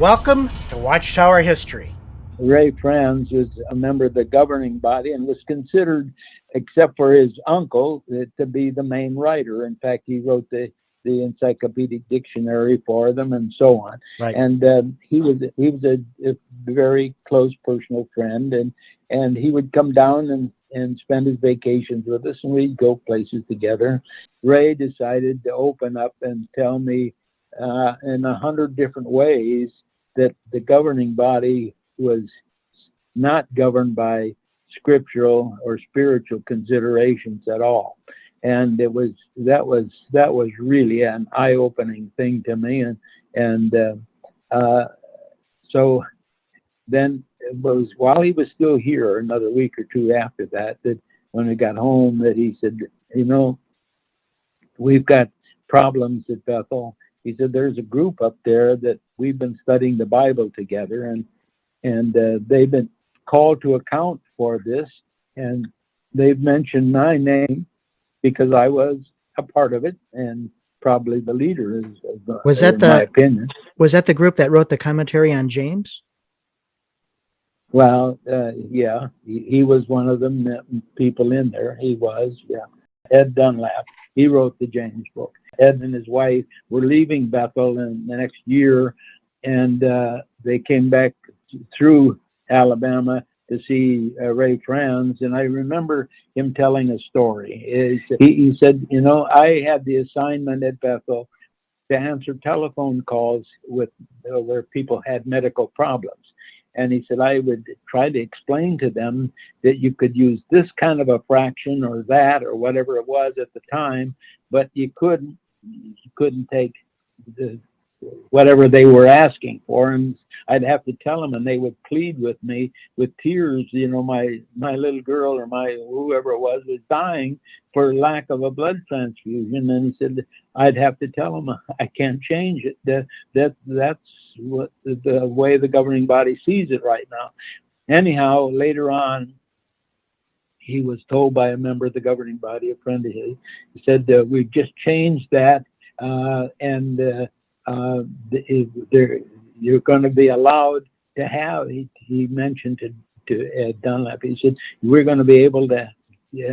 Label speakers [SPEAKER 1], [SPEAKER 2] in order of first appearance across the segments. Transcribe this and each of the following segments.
[SPEAKER 1] Welcome to Watchtower History.
[SPEAKER 2] Ray Franz was a member of the governing body and was considered, except for his uncle, to be the main writer. In fact, he wrote the encyclopedic dictionary for them and so on.
[SPEAKER 1] Right.
[SPEAKER 2] And he was a very close personal friend, and he would come down and spend his vacations with us, and we'd go places together. Ray decided to open up and tell me in 100 different ways that the governing body was not governed by scriptural or spiritual considerations at all. And that was really an eye-opening thing to me. So then it was while he was still here, another week or two after that, that when we got home, that he said, we've got problems at Bethel. He said, there's a group up there that we've been studying the Bible together, and they've been called to account for this, and they've mentioned my name because I was a part of it and probably the leader, in my opinion.
[SPEAKER 1] Was that the group that wrote the commentary on James?
[SPEAKER 2] Well, yeah, he was one of the people in there. He was, yeah. Ed Dunlap, he wrote the James book. Ed and his wife were leaving Bethel in the next year, and they came back through Alabama to see Ray Franz. And I remember him telling a story. He said, I had the assignment at Bethel to answer telephone calls where people had medical problems. And he said, I would try to explain to them that you could use this kind of a fraction or that or whatever it was at the time, but you couldn't take whatever they were asking for. And I'd have to tell them, and they would plead with me with tears. My little girl or my whoever it was dying for lack of a blood transfusion. And he said, I'd have to tell them, I can't change it. That's what the way the governing body sees it right now. Anyhow, later on, he was told by a member of the governing body, a friend of his, he said, we've just changed that, and you're going to be allowed to have, he mentioned to Ed Dunlap, he said, we're going to be able to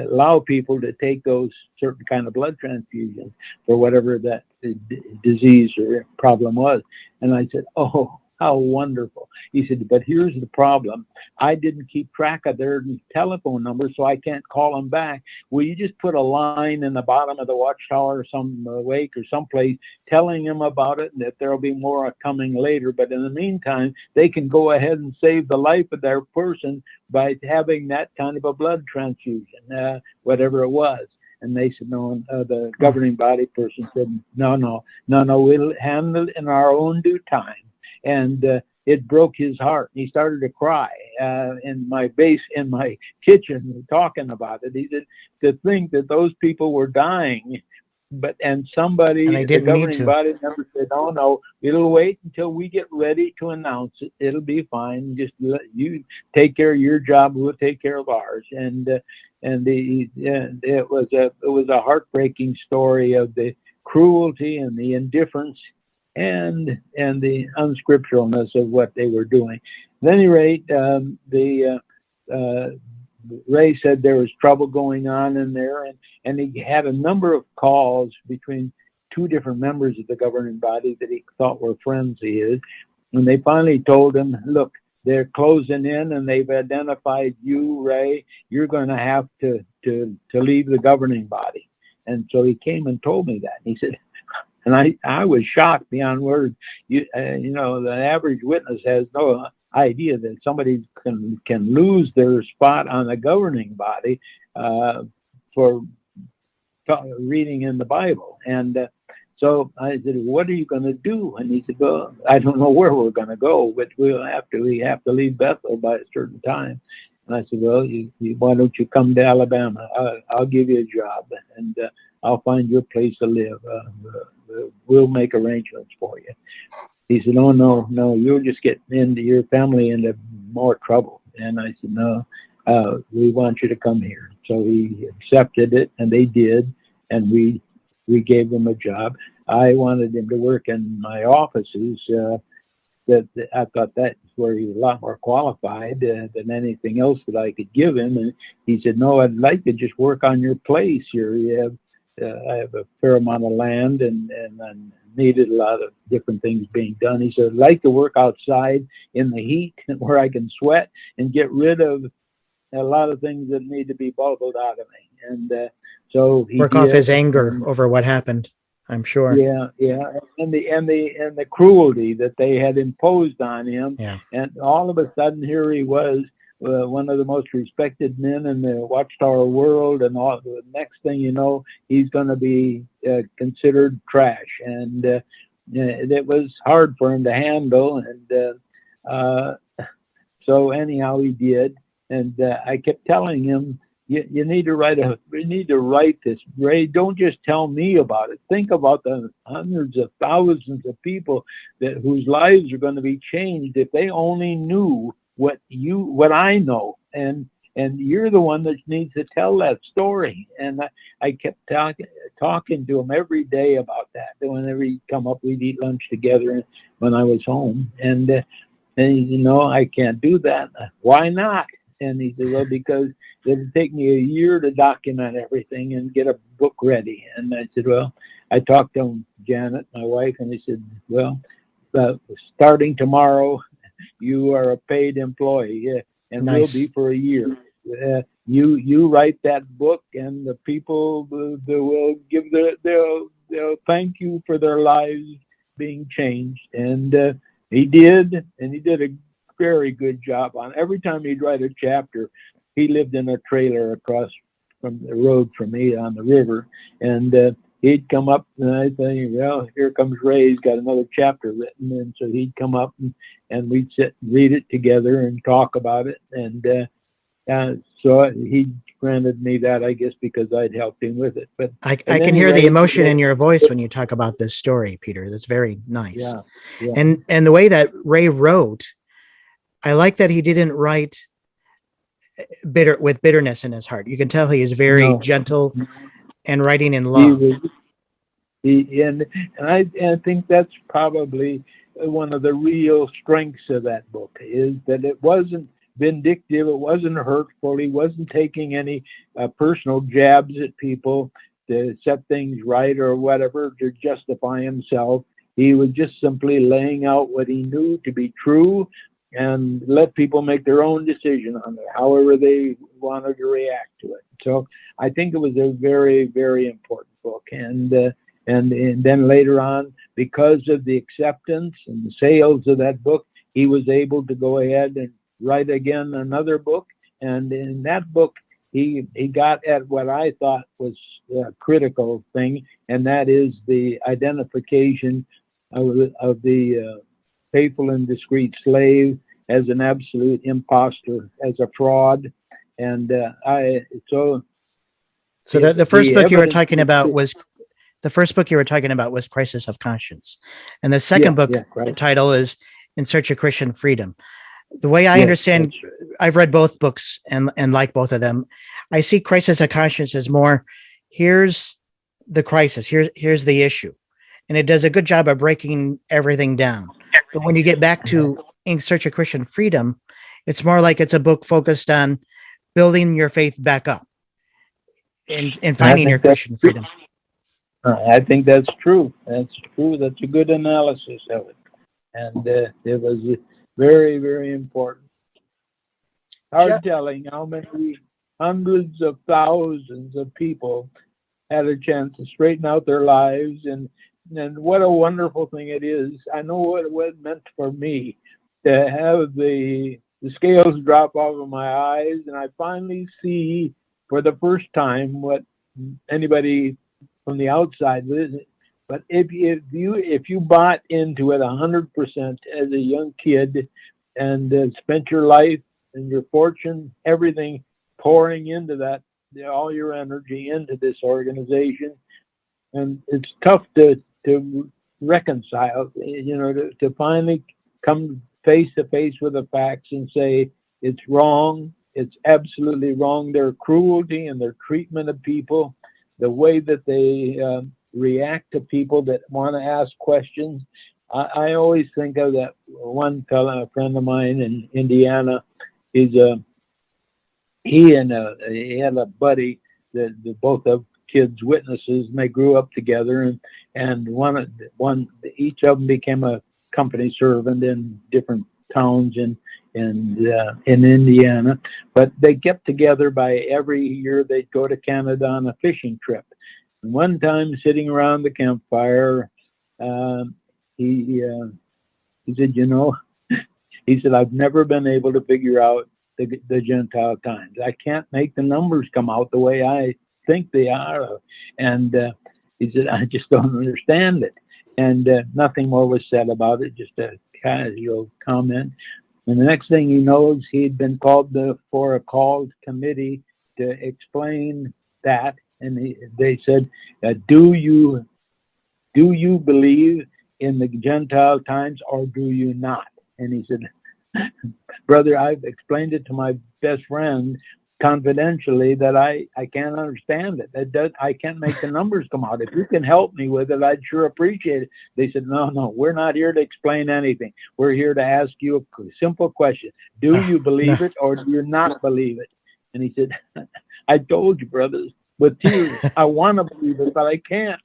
[SPEAKER 2] allow people to take those certain kind of blood transfusions for whatever that disease or problem was. And I said, oh, how wonderful. He said, but here's the problem. I didn't keep track of their telephone number, so I can't call them back. Will you just put a line in the bottom of the Watchtower or some wake or someplace telling them about it and that there'll be more coming later. But in the meantime, they can go ahead and save the life of their person by having that kind of a blood transfusion, whatever it was. And they said, no, the governing body person said, no, we'll handle it in our own due time. And it broke his heart. He started to cry in my kitchen talking about it. He said, to think that those people were dying, and somebody, the governing body member said, oh no, it'll wait until we get ready to announce it. It'll be fine. Just let you take care of your job. We'll take care of ours. And it was a heartbreaking story of the cruelty and the indifference and the unscripturalness of what they were doing. At any rate, Ray said there was trouble going on in there, and he had a number of calls between two different members of the governing body that he thought were friends of his, and they finally told him, look, they're closing in and they've identified you, Ray. You're going to have to leave the governing body. And so he came and told me that. He said, and I was shocked beyond words. The average witness has no idea that somebody can lose their spot on the governing body for reading in the Bible. And so I said, what are you going to do? And he said, well, I don't know where we're going to go, but we have to leave Bethel by a certain time. And I said, well, why don't you come to Alabama? I'll give you a job, and I'll find you a place to live. We'll make arrangements for you. He said, oh, no, you'll just get your family into more trouble. And I said, no, we want you to come here. So he accepted it, and they did, and we gave him a job. I wanted him to work in my offices that I thought that's where he was a lot more qualified than anything else that I could give him. And he said, no, I'd like to just work on your place here. You have, I have a fair amount of land and I needed a lot of different things being done. He said, I'd like to work outside in the heat where I can sweat and get rid of a lot of things that need to be bubbled out of me. And so he
[SPEAKER 1] Work
[SPEAKER 2] did,
[SPEAKER 1] off his anger over what happened, I'm sure.
[SPEAKER 2] yeah, and the cruelty that they had imposed on him,
[SPEAKER 1] Yeah.
[SPEAKER 2] and all of a sudden here he was, one of the most respected men in the Watchtower world, and all the next thing you know, he's going to be considered trash, and it was hard for him to handle, and so anyhow he did, and I kept telling him, you need to write this, Ray. Don't just tell me about it. Think about the hundreds of thousands of people whose lives are going to be changed if they only knew what I know. And you're the one that needs to tell that story. And I kept talking to him every day about that. Whenever he'd come up, we'd eat lunch together when I was home. And you know, I can't do that. Why not? And he said, well, because it'd take me a year to document everything and get a book ready. And I said, well, I talked to Janet, my wife, and he said, well, starting tomorrow, you are a paid employee, and
[SPEAKER 1] Nice.
[SPEAKER 2] will be for a year. You write that book, and the people will give they'll thank you for their lives being changed. And he did, and he did a very good job on. Every time he'd write a chapter, he lived in a trailer across from the road from me on the river, and he'd come up, and I'd say, well, here comes Ray, he's got another chapter written. And so he'd come up, and we'd sit and read it together and talk about it. And so he granted me that, I guess, because I'd helped him with it. But
[SPEAKER 1] I can hear the emotion in your voice when you talk about this story, Peter. That's very nice.
[SPEAKER 2] Yeah.
[SPEAKER 1] And the way that Ray wrote, I like that he didn't write with bitterness in his heart. You can tell he is very gentle and writing in love.
[SPEAKER 2] And I think that's probably one of the real strengths of that book, is that it wasn't vindictive, it wasn't hurtful, he wasn't taking any personal jabs at people to set things right or whatever to justify himself. He was just simply laying out what he knew to be true and let people make their own decision on it, however they wanted to react to it. So I think it was a very, very important book. And then later on, because of the acceptance and the sales of that book, he was able to go ahead and write again another book. And in that book, he got at what I thought was a critical thing, and that is the identification of the faithful and discreet slave as an absolute imposter, as a fraud. And the
[SPEAKER 1] first book you were talking about was Crisis of Conscience, and the second book title is In Search of Christian Freedom. The way I understand, I've read both books and like both of them. I see Crisis of Conscience as more, here's the crisis, here's the issue, and it does a good job of breaking everything down. But when you get back to In Search of Christian Freedom, it's more like it's a book focused on building your faith back up and finding your Christian freedom.
[SPEAKER 2] I think that's true. That's true. That's a good analysis of it. And it was very, very important. Hard telling how many hundreds of thousands of people had a chance to straighten out their lives, and what a wonderful thing it is. I know what it meant for me to have the scales drop off of my eyes, and I finally see for the first time what anybody from the outside isn't. But if you bought into it 100% as a young kid and spent your life and your fortune, everything pouring into that, all your energy into this organization, and it's tough to reconcile, to finally come face to face with the facts and say it's wrong, it's absolutely wrong. Their cruelty and their treatment of people, the way that they react to people that want to ask questions. I always think of that one fellow, a friend of mine in Indiana. He had a buddy that both of kids witnesses, and they grew up together, and each of them became a company servant in different towns in Indiana. But they kept together by every year they'd go to Canada on a fishing trip. And one time, sitting around the campfire, he said, you know, he said, I've never been able to figure out the Gentile times. I can't make the numbers come out the way I think they are. And he said, I just don't understand it. And nothing more was said about it, just a casual comment. And the next thing he knows, he'd been called for a called committee to explain that. And they said, do you believe in the Gentile times or do you not? And he said, brother, I've explained it to my best friend confidentially that I can't understand it. I can't make the numbers come out. If you can help me with it, I'd sure appreciate it. They said, no, we're not here to explain anything. We're here to ask you a simple question. Do you believe it or do you not believe it? And he said, I told you, brothers, with tears, I want to believe it, but I can't.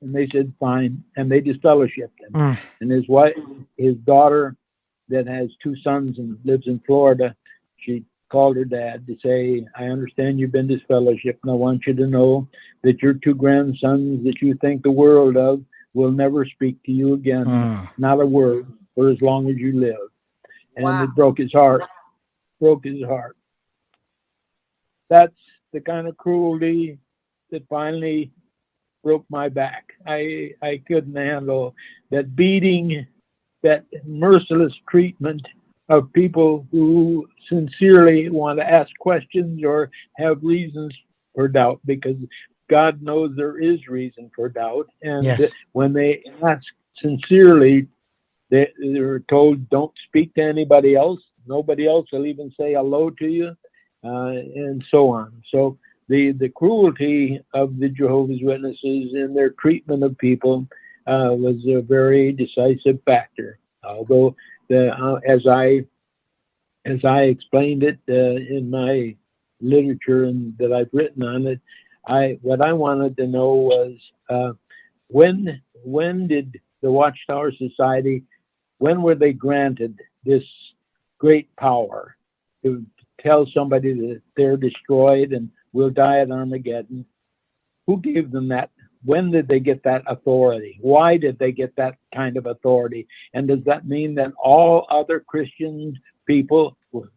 [SPEAKER 2] And they said, fine. And they disfellowshipped him. And his wife, his daughter that has 2 sons and lives in Florida, she called her dad to say, I understand you've been disfellowshipped, and I want you to know that your 2 grandsons that you think the world of will never speak to you again, not a word, for as long as you live. And it broke his heart. That's the kind of cruelty that finally broke my back. I couldn't handle that beating, that merciless treatment of people who sincerely want to ask questions or have reasons for doubt, because God knows there is reason for doubt. And when they ask sincerely, they're told, don't speak to anybody else. Nobody else will even say hello to you, and so on. So the cruelty of the Jehovah's Witnesses in their treatment of people was a very decisive factor. Although, as I explained it in my literature and that I've written on it, what I wanted to know was when did the Watchtower Society, when were they granted this great power to tell somebody that they're destroyed and will die at Armageddon? Who gave them that? When did they get that authority? Why did they get that kind of authority? And does that mean that all other Christian people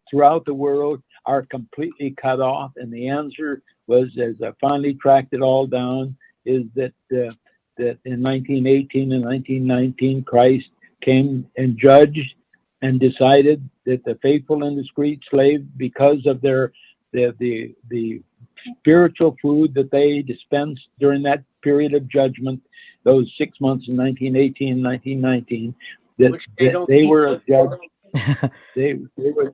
[SPEAKER 2] throughout the world are completely cut off? And the answer was, as I finally tracked it all down, is that that in 1918 and 1919, Christ came and judged and decided that the faithful and discreet slave, because of the spiritual food that they dispensed during that period of judgment, those 6 months in 1918 and 1919, that they were judged. they were,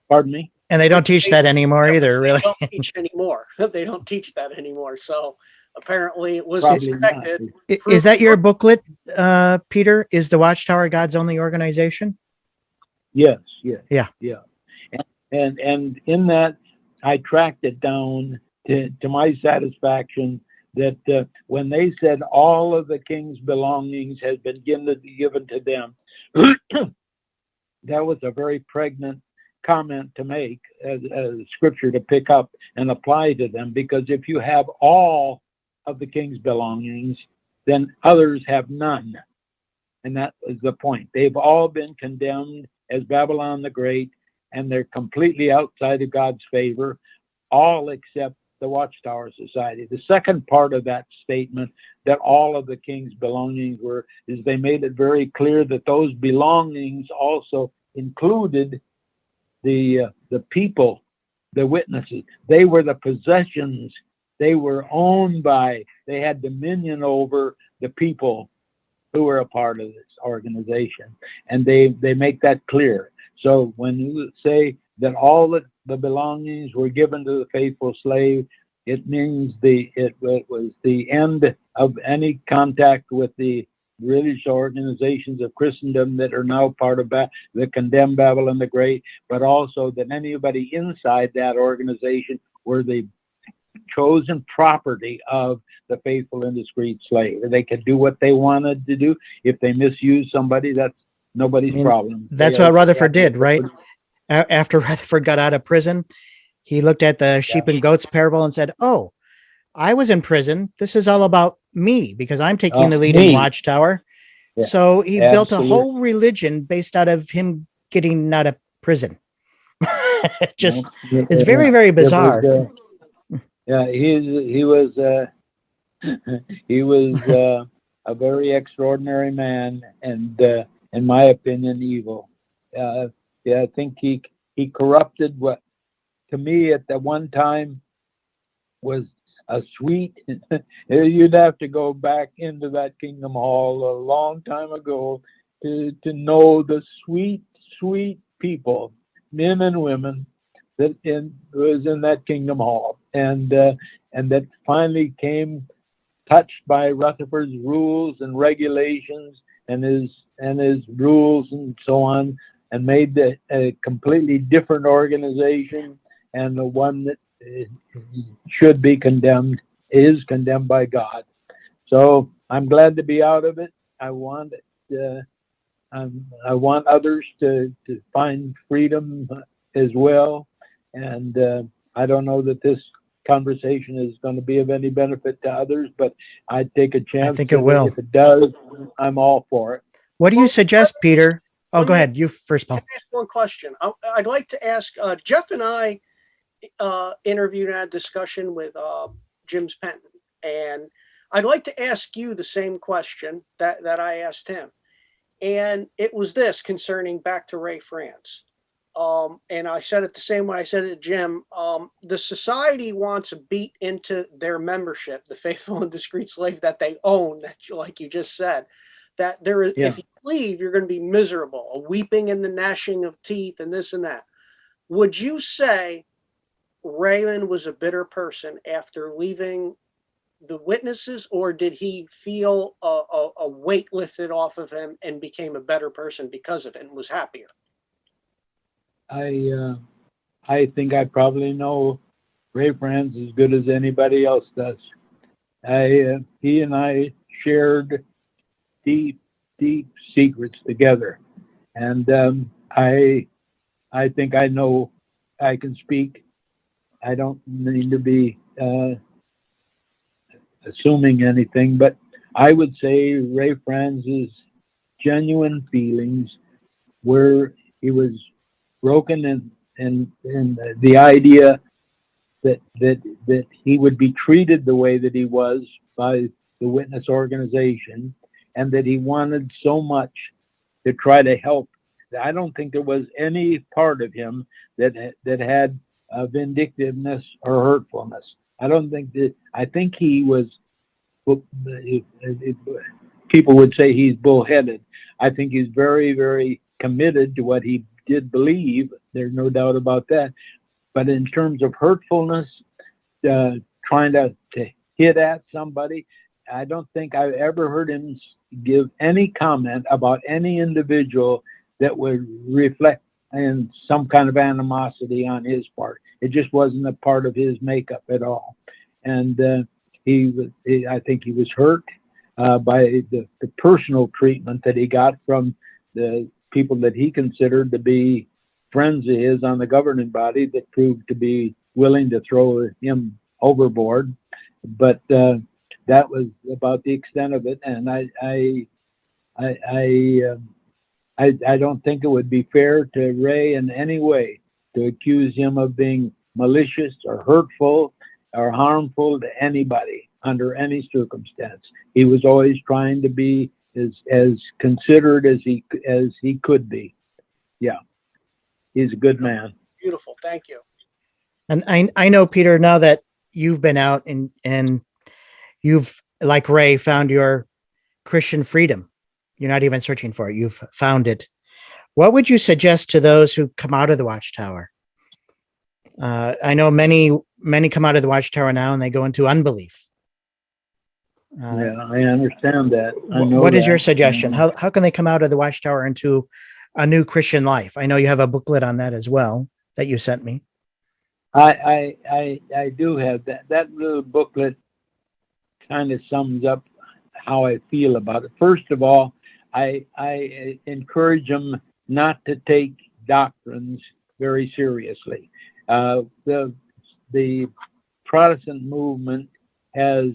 [SPEAKER 2] pardon me?
[SPEAKER 1] And they don't teach that anymore either, really.
[SPEAKER 3] They don't teach anymore. They don't teach that anymore. So apparently it was
[SPEAKER 2] Probably
[SPEAKER 3] expected.
[SPEAKER 1] Is that your booklet, Peter? Is the Watchtower God's only organization?
[SPEAKER 2] Yes.
[SPEAKER 1] Yeah.
[SPEAKER 2] And in that, I tracked it down to my satisfaction that when they said all of the king's belongings had been given to them, that was a very pregnant comment to make, as scripture to pick up and apply to them, because if you have all of the king's belongings, then others have none. And that is the point. They've all been condemned as Babylon the Great, and they're completely outside of God's favor, all except the Watchtower Society. The second part of that statement, that all of the king's belongings were, is they made it very clear that those belongings also included the people, the witnesses. They were the possessions. They were owned by, they had dominion over the people who were a part of this organization. And they make that clear. So when you say that all the belongings were given to the faithful slave, it means it was the end of any contact with the religious organizations of Christendom that are now part of the condemned Babylon the Great, but also that anybody inside that organization were the chosen property of the faithful and discreet slave. They could do what they wanted to do. If they misuse somebody, that's nobody's problem.
[SPEAKER 1] That's what Rutherford did, right? After Rutherford got out of prison, he looked at the sheep and goats parable and said, "Oh, I was in prison. This is all about me because I'm taking the lead in Watchtower." Yeah, so he built a whole religion based out of him getting out of prison. Just it's very, very bizarre.
[SPEAKER 2] He was a very extraordinary man, and in my opinion, evil. I think he corrupted what, to me, at the one time was a sweet. You'd have to go back into that Kingdom Hall a long time ago to know the sweet people, men and women, that was in that Kingdom Hall, and that finally came touched by Rutherford's rules and regulations and his rules and so on, and made a completely different organization, and the one that should be condemned is condemned by God. So I'm glad to be out of it. I want others to find freedom as well. And I don't know that this conversation is going to be of any benefit to others, but I'd take a chance.
[SPEAKER 1] I think it will.
[SPEAKER 2] If it does, I'm all for it.
[SPEAKER 1] What do you suggest, Peter? Oh, go ahead. You first, Paul.
[SPEAKER 3] One question. I'd like to ask, Jeff and I interviewed and had a discussion with Jim's Penton, and I'd like to ask you the same question that I asked him. And it was this, concerning back to Ray Franz. And I said it the same way I said it to Jim. The society wants to beat into their membership, the faithful and discreet slave that they own, that, like you just said, that there is, if you leave, you're going to be miserable, a weeping and the gnashing of teeth and this and that. Would you say Raymond was a bitter person after leaving the witnesses, or did he feel a weight lifted off of him and became a better person because of it and was happier?
[SPEAKER 2] I think I probably know Ray Franz as good as anybody else does. He and I shared deep secrets together, and I think I know. I can speak. I don't need to be assuming anything, but I would say Ray Franz's genuine feelings were he was broken in the idea that he would be treated the way that he was by the witness organization, and that he wanted so much to try to help. I don't think there was any part of him that had vindictiveness or hurtfulness. I don't think that. I think he was. People would say he's bullheaded. I think he's very, very committed to what he did believe. There's no doubt about that. But in terms of hurtfulness, trying to hit at somebody, I don't think I've ever heard him give any comment about any individual that would reflect in some kind of animosity on his part. It just wasn't a part of his makeup at all. And I think he was hurt by the personal treatment that he got from the people that he considered to be friends of his on the governing body that proved to be willing to throw him overboard. But that was about the extent of it. And I don't think it would be fair to Ray in any way to accuse him of being malicious or hurtful or harmful to anybody under any circumstance. He was always trying to be as considerate as he could be. Yeah, he's a good man.
[SPEAKER 3] Beautiful, thank you.
[SPEAKER 1] And I know, Peter, now that you've been out and you've, like Ray, found your Christian freedom. You're not even searching for it. You've found it. What would you suggest to those who come out of the Watchtower? I know many come out of the Watchtower now and they go into unbelief.
[SPEAKER 2] Yeah, I understand that. I know
[SPEAKER 1] what is your
[SPEAKER 2] that.
[SPEAKER 1] suggestion? How can they come out of the Watchtower into a new Christian life? I know you have a booklet on that as well that you sent me.
[SPEAKER 2] I do have that. That little booklet kind of sums up how I feel about it. First of all, I encourage them not to take doctrines very seriously. The Protestant movement has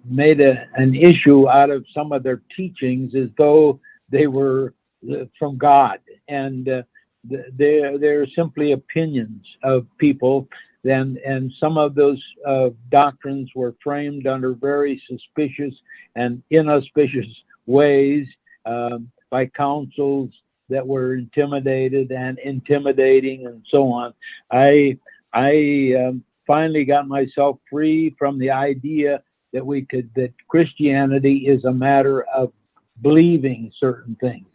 [SPEAKER 2] made an issue out of some of their teachings as though they were from God, and they're simply opinions of people. And some of those doctrines were framed under very suspicious and inauspicious ways by councils that were intimidated and intimidating and so on. I finally got myself free from the idea that Christianity is a matter of believing certain things.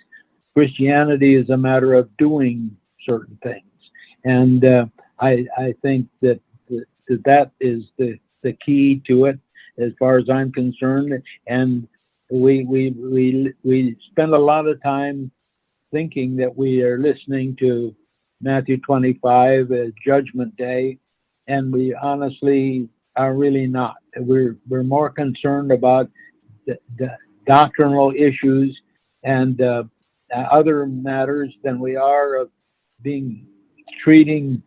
[SPEAKER 2] Christianity is a matter of doing certain things. And I think that is the key to it, as far as I'm concerned. And we spend a lot of time thinking that we are listening to Matthew 25 as Judgment Day, and we honestly are really not. We're more concerned about the doctrinal issues and other matters than we are of treating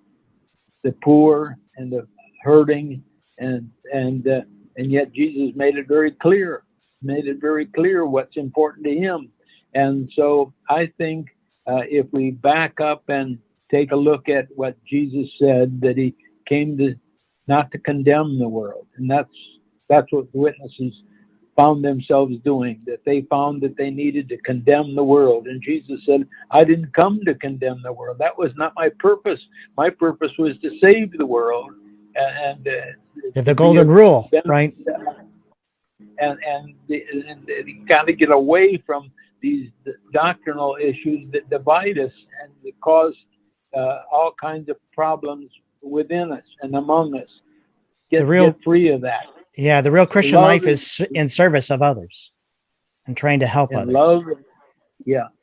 [SPEAKER 2] the poor and the hurting, and yet Jesus made it very clear what's important to him. And so I think if we back up and take a look at what Jesus said, that he came not to condemn the world, and that's what the witnesses found themselves doing, that they found that they needed to condemn the world. And Jesus said, I didn't come to condemn the world. That was not my purpose. My purpose was to save the world. And
[SPEAKER 1] the golden rule, right?
[SPEAKER 2] And you got to get away from these doctrinal issues that divide us and that cause all kinds of problems within us and among us. Get free of that.
[SPEAKER 1] Yeah, the real Christian life is in service of others and trying to help others.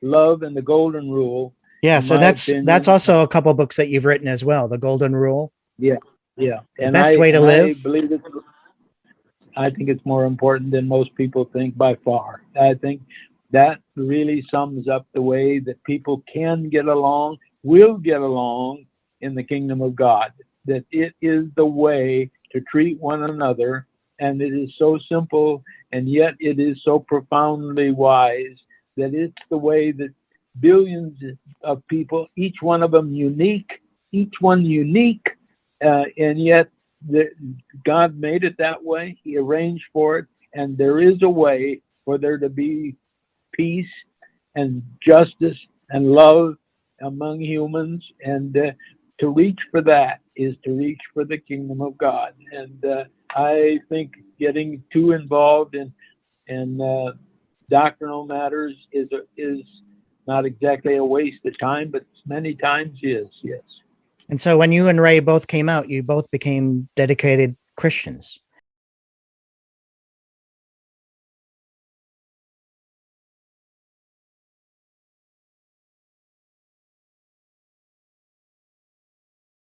[SPEAKER 2] Love and the golden rule.
[SPEAKER 1] Yeah, so that's also a couple books that you've written as well. The golden rule.
[SPEAKER 2] Yeah.
[SPEAKER 1] The best way to live.
[SPEAKER 2] I think it's more important than most people think by far. I think that really sums up the way that people can get along, will get along in the kingdom of God. That it is the way to treat one another. And it is so simple, and yet it is so profoundly wise, that it's the way that billions of people, each one of them unique, and yet God made it that way. He arranged for it, and there is a way for there to be peace and justice and love among humans, and to reach for that is to reach for the kingdom of God. And I think getting too involved in doctrinal matters is not exactly a waste of time, but many times is, yes.
[SPEAKER 1] And so when you and Ray both came out, you both became dedicated Christians.